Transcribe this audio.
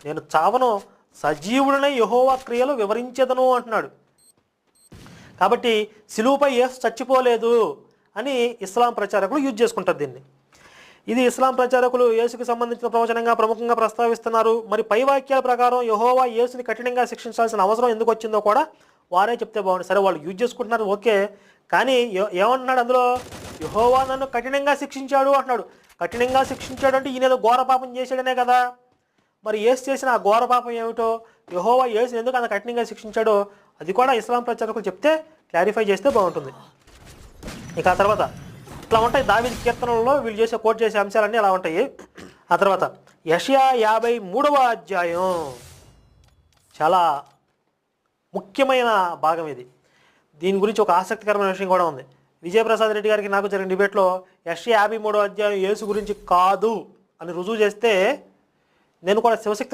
నేను చావను, సజీవుడనే యెహోవా క్రియలు వివరించెదను అంటున్నాడు. కాబట్టి సిలువపై యేసు చచ్చిపోలేదు అని ఇస్లాం ప్రచారకులు యూజ్ చేసుకుంటారు దీన్ని. ఇది ఇస్లాం ప్రచారకులు యేసుకి సంబంధించిన ప్రవచనంగా ప్రముఖంగా ప్రస్తావిస్తున్నారు. మరి పై వాక్యాల ప్రకారం యెహోవా యేసుని కఠినంగా శిక్షించాల్సిన అవసరం ఎందుకు వచ్చిందో కూడా వారే చెప్తే బాగుంది. సరే, వాళ్ళు యూజ్ చేసుకుంటున్నారు, ఓకే. కానీ ఏమంటున్నాడు అందులో? యెహోవా నన్ను కఠినంగా శిక్షించాడు అంటున్నాడు. కఠినంగా శిక్షించాడు అంటే ఈయన ఏదో ఘోర పాపం చేశాడనే కదా. మరి యేసు చేసిన ఆ ఘోర పాపం ఏమిటో, యెహోవా యేసుని ఎందుకు అంత కఠినంగా శిక్షించాడో అది కూడా ఇస్లాం ప్రచారకులు చెప్తే క్లారిఫై చేస్తే బాగుంటుంది. ఇక ఆ తర్వాత ఇట్లా ఉంటాయి దావీదు కీర్తనలలో వీళ్ళు చేసే కోట్ చేసే అంశాలన్నీ అలా ఉంటాయి. ఆ తర్వాత యెషయా 53వ అధ్యాయం చాలా ముఖ్యమైన భాగం ఇది. దీని గురించి ఒక ఆసక్తికరమైన విషయం కూడా ఉంది. విజయప్రసాద్ రెడ్డి గారికి నాకు జరిగిన డిబేట్లో యెషయా 53వ అధ్యాయం యేసు గురించి కాదు అని రుజువు చేస్తే నేను కూడా శివశక్తిలో